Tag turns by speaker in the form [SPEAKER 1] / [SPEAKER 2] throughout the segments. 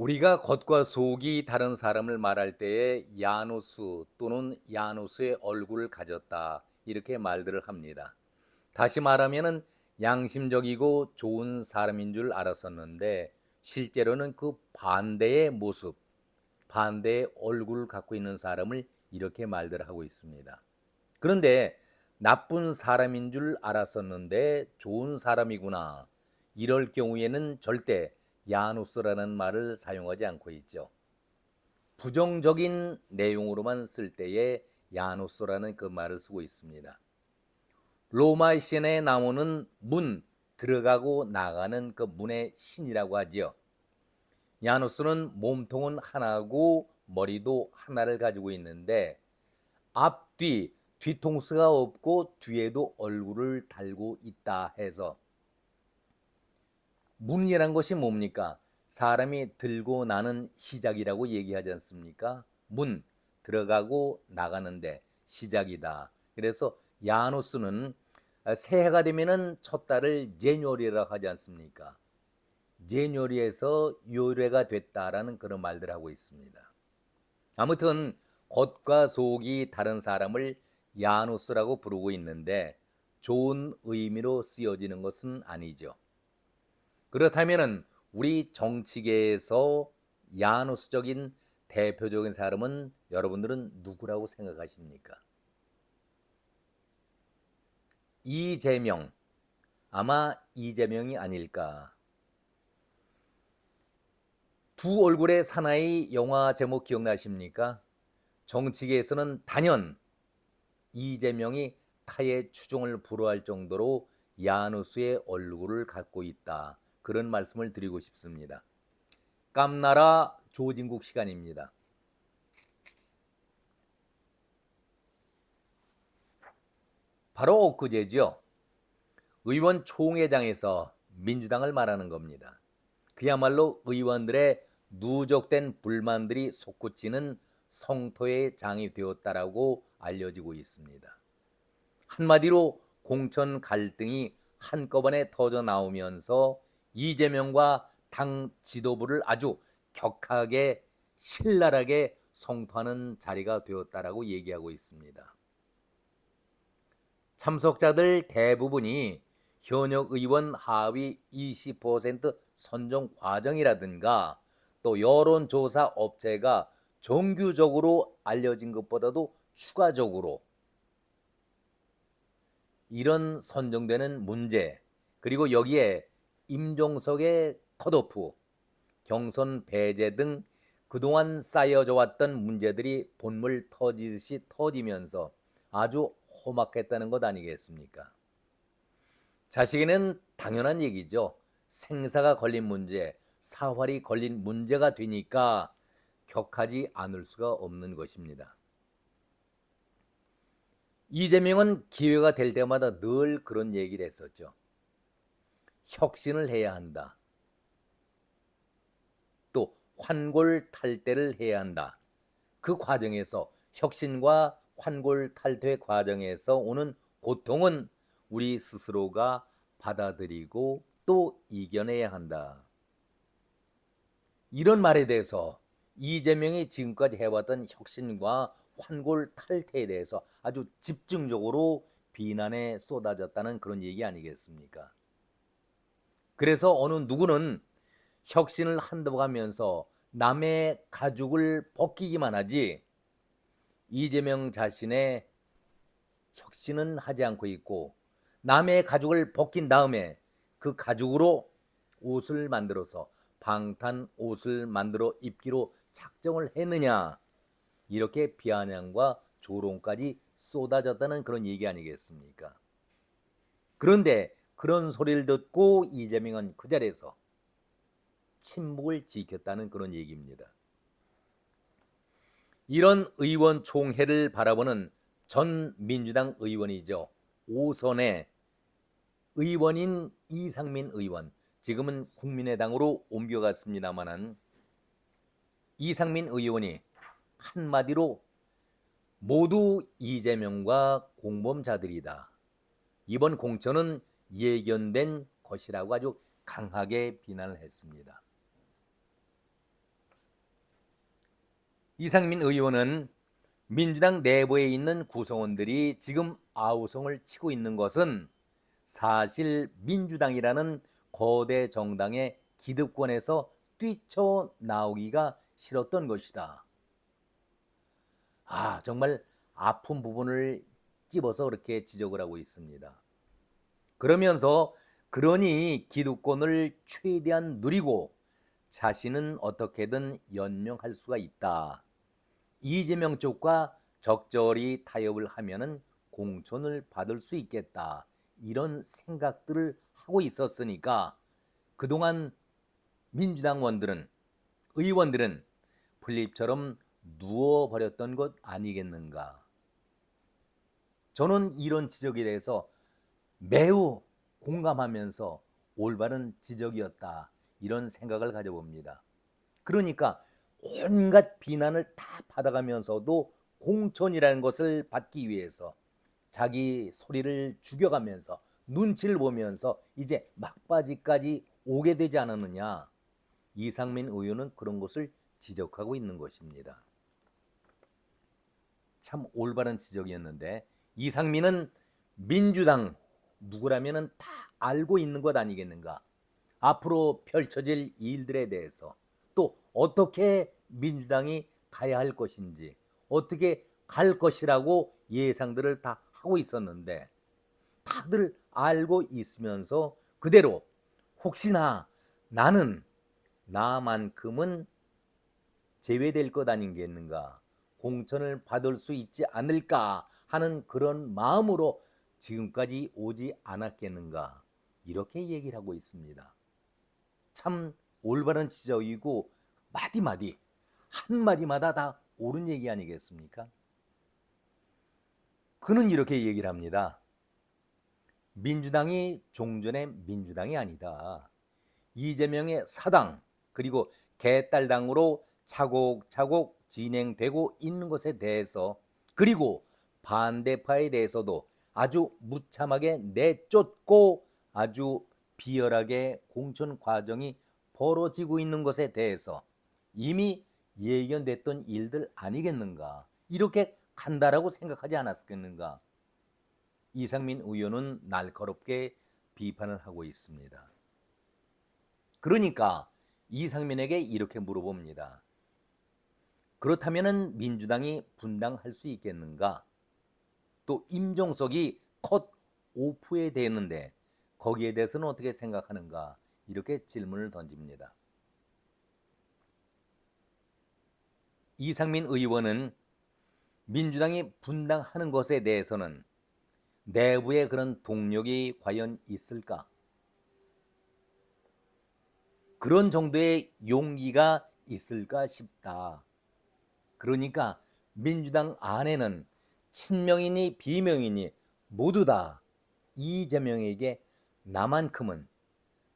[SPEAKER 1] 우리가 겉과 속이 다른 사람을 말할 때에 야노스 또는 야노스의 얼굴을 가졌다 이렇게 말들을 합니다. 다시 말하면은 양심적이고 좋은 사람인 줄 알았었는데 실제로는 그 반대의 모습, 반대의 얼굴을 갖고 있는 사람을 이렇게 말들 하고 있습니다. 그런데 나쁜 사람인 줄 알았었는데 좋은 사람이구나. 이럴 경우에는 절대 야누스라는 말을 사용하지 않고 있죠. 부정적인 내용으로만 쓸 때에 야누스라는 그 말을 쓰고 있습니다. 로마 신에 나오는 문, 들어가고 나가는 그 문의 신이라고 하지요. 야누스는 몸통은 하나고 머리도 하나를 가지고 있는데 앞뒤 뒤통수가 없고 뒤에도 얼굴을 달고 있다 해서 문이란 것이 뭡니까? 사람이 들고 나는 시작이라고 얘기하지 않습니까? 문 들어가고 나가는데 시작이다. 그래서 야누스는 새해가 되면은 첫 달을 제뉴얼이라고 하지 않습니까? 제뉴얼에서 유래가 됐다라는 그런 말들 하고 있습니다. 아무튼 겉과 속이 다른 사람을 야누스라고 부르고 있는데 좋은 의미로 쓰여지는 것은 아니죠. 그렇다면은 우리 정치계에서 야누스적인 대표적인 사람은 여러분들은 누구라고 생각하십니까? 이재명, 아마 이재명이 아닐까. 두 얼굴의 사나이 영화 제목 기억나십니까? 정치계에서는 단연 이재명이 타의 추종을 불허할 정도로 야누스의 얼굴을 갖고 있다. 그런 말씀을 드리고 싶습니다. 깜나라 조진국 시간입니다. 바로 엊그제죠. 의원총회장에서 민주당을 말하는 겁니다. 그야말로 의원들의 누적된 불만들이 솟구치는 성토의 장이 되었다라고 알려지고 있습니다. 한마디로 공천 갈등이 한꺼번에 터져 나오면서 이재명과 당 지도부를 아주 격하게 신랄하게 성토하는 자리가 되었다라고 얘기하고 있습니다. 참석자들 대부분이 현역 의원 하위 20% 선정 과정이라든가 또 여론조사 업체가 정규적으로 알려진 것보다도 추가적으로 이런 선정되는 문제, 그리고 여기에 임종석의 컷오프, 경선 배제 등 그동안 쌓여져 왔던 문제들이 본물 터지듯이 터지면서 아주 험악했다는 것 아니겠습니까? 자식에는 당연한 얘기죠. 생사가 걸린 문제, 사활이 걸린 문제가 되니까 격하지 않을 수가 없는 것입니다. 이재명은 기회가 될 때마다 늘 그런 얘기를 했었죠. 혁신을 해야 한다. 또 환골탈태를 해야 한다. 그 과정에서 혁신과 환골탈태 과정에서 오는 고통은 우리 스스로가 받아들이고 또 이겨내야 한다. 이런 말에 대해서 이재명이 지금까지 해왔던 혁신과 환골탈태에 대해서 아주 집중적으로 비난에 쏟아졌다는 그런 얘기 아니겠습니까? 그래서 어느 누구는 혁신을 한다고 하면서 남의 가죽을 벗기기만 하지 이재명 자신의 혁신은 하지 않고 있고 남의 가죽을 벗긴 다음에 그 가죽으로 옷을 만들어서 방탄 옷을 만들어 입기로 작정을 했느냐, 이렇게 비아냥과 조롱까지 쏟아졌다는 그런 얘기 아니겠습니까? 그런데 그런 소리를 듣고 이재명은 그 자리에서 침묵을 지켰다는 그런 얘기입니다. 이런 의원총회를 바라보는 전 민주당 의원이죠. 5선의 의원인 이상민 의원, 지금은 국민의당으로 옮겨갔습니다마는 이상민 의원이 한마디로 모두 이재명과 공범자들이다. 이번 공천은 예견된 것이라고 아주 강하게 비난을 했습니다. 이상민 의원은 민주당 내부에 있는 구성원들이 지금 아우성을 치고 있는 것은 사실 민주당이라는 거대 정당의 기득권에서 뛰쳐나오기가 싫었던 것이다. 정말 아픈 부분을 찝어서 그렇게 지적을 하고 있습니다. 그러면서 그러니 기득권을 최대한 누리고 자신은 어떻게든 연명할 수가 있다. 이재명 쪽과 적절히 타협을 하면은 공천을 받을 수 있겠다. 이런 생각들을 하고 있었으니까 그동안 민주당 의원들은 플립처럼 누워버렸던 것 아니겠는가. 저는 이런 지적에 대해서 매우 공감하면서 올바른 지적이었다. 이런 생각을 가져봅니다. 그러니까 온갖 비난을 다 받아가면서도 공천이라는 것을 받기 위해서 자기 소리를 죽여가면서 눈치를 보면서 이제 막바지까지 오게 되지 않았느냐. 이상민 의원은 그런 것을 지적하고 있는 것입니다. 참 올바른 지적이었는데 이상민은 민주당 누구라면 다 알고 있는 것 아니겠는가. 앞으로 펼쳐질 일들에 대해서 또 어떻게 민주당이 가야 할 것인지 어떻게 갈 것이라고 예상들을 다 하고 있었는데 다들 알고 있으면서 그대로 혹시나 나는 나만큼은 제외될 것 아니겠는가, 공천을 받을 수 있지 않을까 하는 그런 마음으로 지금까지 오지 않았겠는가, 이렇게 얘기를 하고 있습니다. 참 올바른 지적이고 마디마디 한마디마다 다 옳은 얘기 아니겠습니까? 그는 이렇게 얘기를 합니다. 민주당이 종전의 민주당이 아니다. 이재명의 사당 그리고 개딸당으로 차곡차곡 진행되고 있는 것에 대해서 그리고 반대파에 대해서도 아주 무참하게 내쫓고 아주 비열하게 공천 과정이 벌어지고 있는 것에 대해서 이미 예견됐던 일들 아니겠는가, 이렇게 간다라고 생각하지 않았겠는가. 이상민 의원은 날카롭게 비판을 하고 있습니다. 그러니까 이상민에게 이렇게 물어봅니다. 그렇다면 민주당이 분당할 수 있겠는가? 또 임종석이 컷 오프에 되는데 거기에 대해서는 어떻게 생각하는가? 이렇게 질문을 던집니다. 이상민 의원은 민주당이 분당하는 것에 대해서는 내부에 그런 동력이 과연 있을까? 그런 정도의 용기가 있을까 싶다. 그러니까 민주당 안에는 친명이니 비명이니 모두 다 이재명에게 나만큼은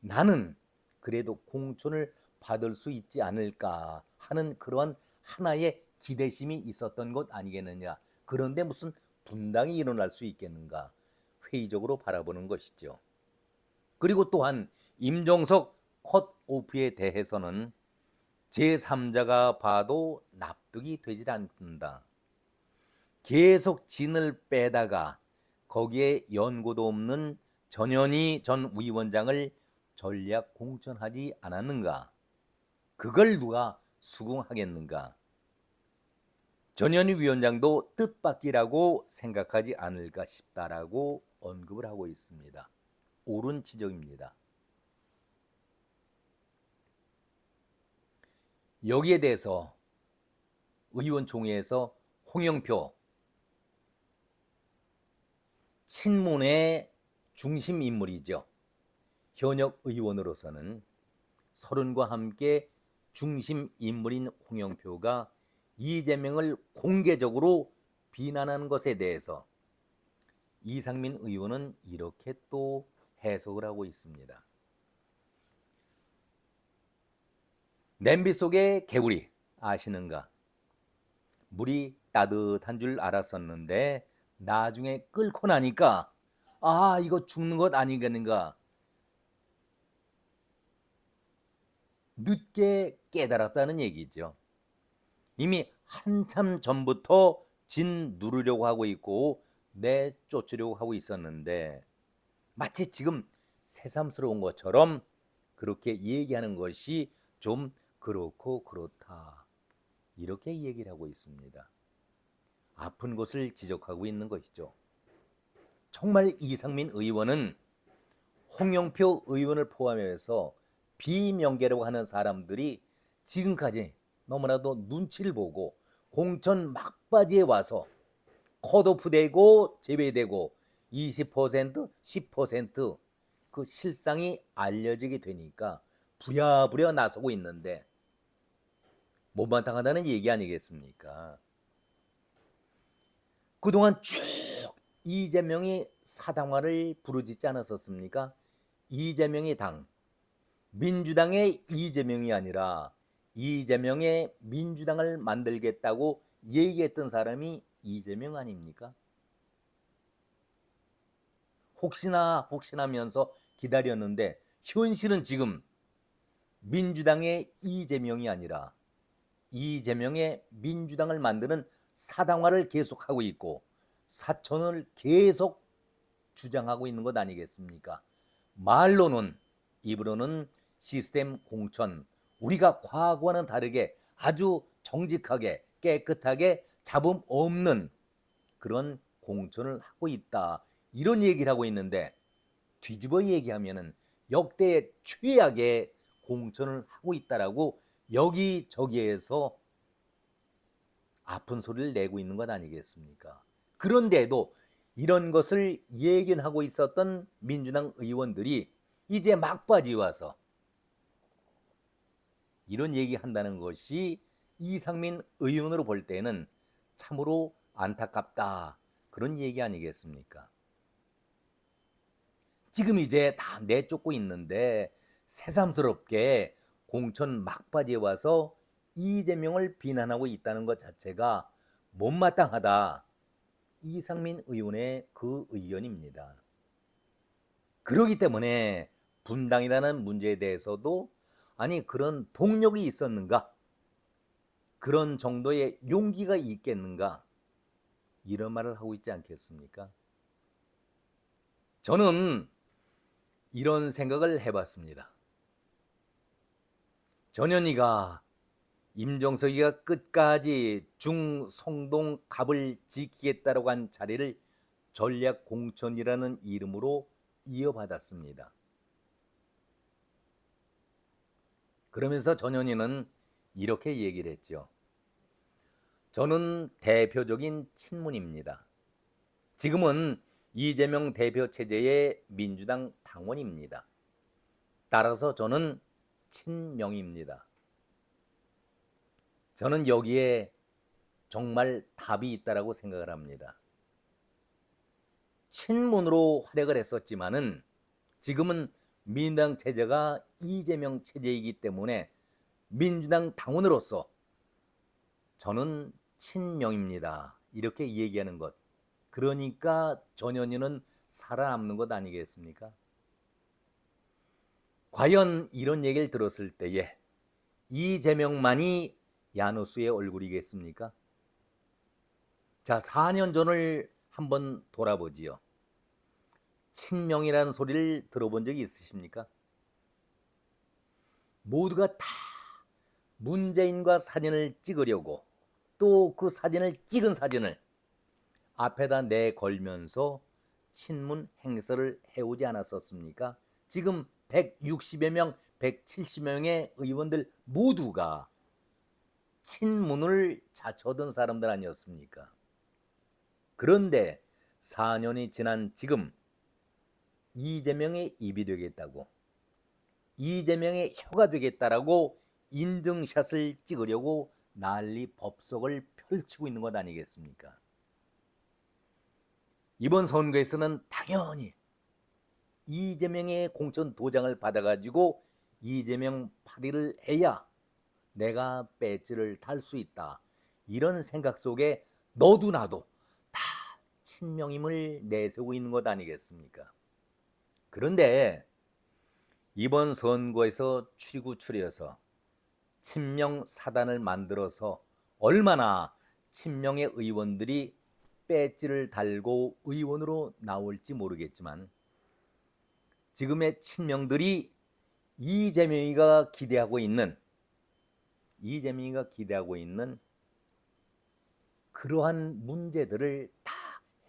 [SPEAKER 1] 나는 그래도 공천을 받을 수 있지 않을까 하는 그러한 하나의 기대심이 있었던 것 아니겠느냐. 그런데 무슨 분당이 일어날 수 있겠는가, 회의적으로 바라보는 것이죠. 그리고 또한 임종석 컷오프에 대해서는 제3자가 봐도 납득이 되질 않는다. 계속 진을 빼다가 거기에 연고도 없는 전현희 전 위원장을 전략 공천하지 않았는가? 그걸 누가 수긍하겠는가? 전현희 위원장도 뜻밖이라고 생각하지 않을까 싶다라고 언급을 하고 있습니다. 옳은 지적입니다. 여기에 대해서 의원총회에서 홍영표 친문의 중심 인물이죠. 현역 의원으로서는 서른과 함께 중심 인물인 홍영표가 이재명을 공개적으로 비난하는 것에 대해서 이상민 의원은 이렇게 또 해석을 하고 있습니다. 냄비 속의 개구리 아시는가? 물이 따뜻한 줄 알았었는데 나중에 끓고 나니까 이거 죽는 것 아니겠는가, 늦게 깨달았다는 얘기죠. 이미 한참 전부터 진 누르려고 하고 있고 내쫓으려고 하고 있었는데 마치 지금 새삼스러운 것처럼 그렇게 얘기하는 것이 좀 그렇고 그렇다. 이렇게 얘기를 하고 있습니다. 아픈 곳을 지적하고 있는 것이죠. 정말 이상민 의원은 홍영표 의원을 포함해서 비명계라고 하는 사람들이 지금까지 너무나도 눈치를 보고 공천 막바지에 와서 컷오프 되고 제외되고 20%, 10%그 실상이 알려지게 되니까 부랴부랴 나서고 있는데 못마땅하다는 얘기 아니겠습니까? 그동안 쭉 이재명이 사당화를 부르짖지 않았었습니까? 이재명의 당, 민주당의 이재명이 아니라 이재명의 민주당을 만들겠다고 얘기했던 사람이 이재명 아닙니까? 혹시나 하면서 기다렸는데 현실은 지금 민주당의 이재명이 아니라 이재명의 민주당을 만드는 사당화를 계속하고 있고 사천을 계속 주장하고 있는 것 아니겠습니까? 말로는, 입으로는 시스템 공천, 우리가 과거와는 다르게 아주 정직하게 깨끗하게 잡음 없는 그런 공천을 하고 있다. 이런 얘기를 하고 있는데 뒤집어 얘기하면은 역대 최악의 공천을 하고 있다라고 여기저기에서 아픈 소리를 내고 있는 것 아니겠습니까? 그런데도 이런 것을 예견하고 있었던 민주당 의원들이 이제 막바지 와서 이런 얘기한다는 것이 이상민 의원으로 볼 때는 참으로 안타깝다. 그런 얘기 아니겠습니까? 지금 이제 다 내쫓고 있는데 새삼스럽게 공천 막바지에 와서 이재명을 비난하고 있다는 것 자체가 못마땅하다. 이상민 의원의 그 의견입니다. 그러기 때문에 분당이라는 문제에 대해서도 아니 그런 동력이 있었는가? 그런 정도의 용기가 있겠는가? 이런 말을 하고 있지 않겠습니까? 저는 이런 생각을 해봤습니다. 전현희가 임종석이가 끝까지 중성동 갑을 지키겠다고 한 자리를 전략공천이라는 이름으로 이어받았습니다. 그러면서 전현희는 이렇게 얘기를 했죠. 저는 대표적인 친문입니다. 지금은 이재명 대표 체제의 민주당 당원입니다. 따라서 저는 친명입니다. 저는 여기에 정말 답이 있다고 생각을 합니다. 친문으로 활약을 했었지만은 지금은 민주당 체제가 이재명 체제이기 때문에 민주당 당원으로서 저는 친명입니다. 이렇게 얘기하는 것. 그러니까 전현희는 살아남는 것 아니겠습니까? 과연 이런 얘기를 들었을 때에 이재명만이 야누스의 얼굴이겠습니까? 자, 4년 전을 한번 돌아보지요. 친명이라는 소리를 들어본 적이 있으십니까? 모두가 다 문재인과 사진을 찍으려고 또 그 사진을 찍은 사진을 앞에다 내걸면서 친문 행사를 해오지 않았었습니까? 지금 160여 명, 170여 명의 의원들 모두가 친문을 자처하던 사람들 아니었습니까? 그런데 4년이 지난 지금 이재명의 입이 되겠다고, 이재명의 혀가 되겠다라고 인증샷을 찍으려고 난리 법석을 펼치고 있는 것 아니겠습니까? 이번 선거에서는 당연히 이재명의 공천 도장을 받아가지고 이재명 파리를 해야 내가 배지를 달 수 있다. 이런 생각 속에 너도 나도 다 친명임을 내세우고 있는 것 아니겠습니까? 그런데 이번 선거에서 추리고 추려서 친명 사단을 만들어서 얼마나 친명의 의원들이 배지를 달고 의원으로 나올지 모르겠지만 지금의 친명들이 이재명이가 기대하고 있는 그러한 문제들을 다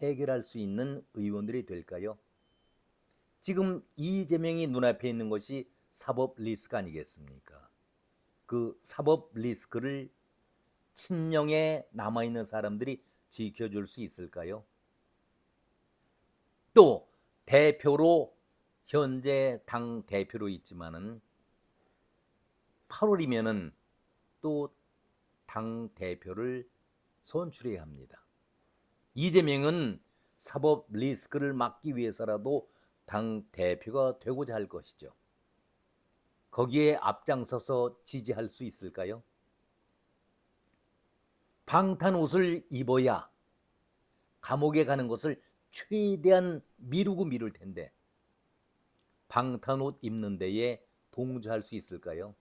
[SPEAKER 1] 해결할 수 있는 의원들이 될까요? 지금 이재명이 눈앞에 있는 것이 사법 리스크 아니겠습니까? 그 사법 리스크를 친명에 남아있는 사람들이 지켜줄 수 있을까요? 또 대표로 현재 당 대표로 있지만은 8월이면은 또 당 대표를 선출해야 합니다. 이재명은 사법 리스크를 막기 위해서라도 당 대표가 되고자 할 것이죠. 거기에 앞장서서 지지할 수 있을까요? 방탄 옷을 입어야 감옥에 가는 것을 최대한 미룰 텐데 방탄 옷 입는 데에 동조할 수 있을까요?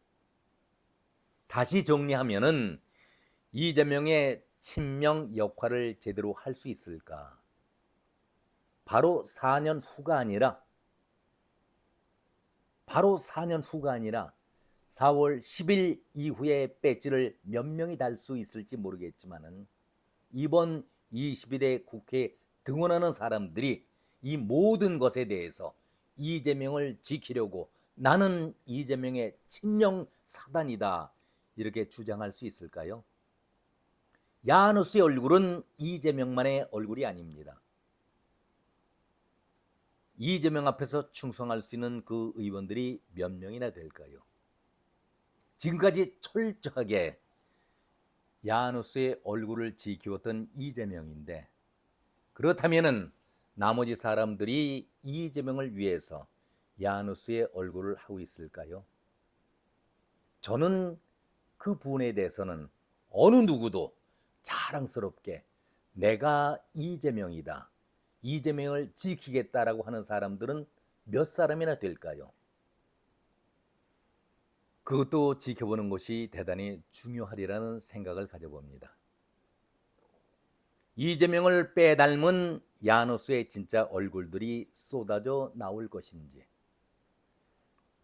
[SPEAKER 1] 다시 정리하면은 이재명의 친명 역할을 제대로 할 수 있을까? 바로 4년 후가 아니라 4월 10일 이후에 배지를 몇 명이 달 수 있을지 모르겠지만은 이번 22대 국회에 등원하는 사람들이 이 모든 것에 대해서 이재명을 지키려고 나는 이재명의 친명 사단이다 이렇게 주장할 수 있을까요? 야누스의 얼굴은 이재명만의 얼굴이 아닙니다. 이재명 앞에서 충성할 수 있는 그 의원들이 몇 명이나 될까요? 지금까지 철저하게 야누스의 얼굴을 지키웠던 이재명인데 그렇다면은 나머지 사람들이 이재명을 위해서 야누스의 얼굴을 하고 있을까요? 저는 그 부분에 대해서는 어느 누구도 자랑스럽게 내가 이재명이다, 이재명을 지키겠다라고 하는 사람들은 몇 사람이나 될까요? 그것도 지켜보는 것이 대단히 중요하리라는 생각을 가져봅니다. 이재명을 빼닮은 야누스의 진짜 얼굴들이 쏟아져 나올 것인지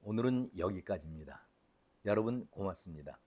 [SPEAKER 1] 오늘은 여기까지입니다. 여러분 고맙습니다.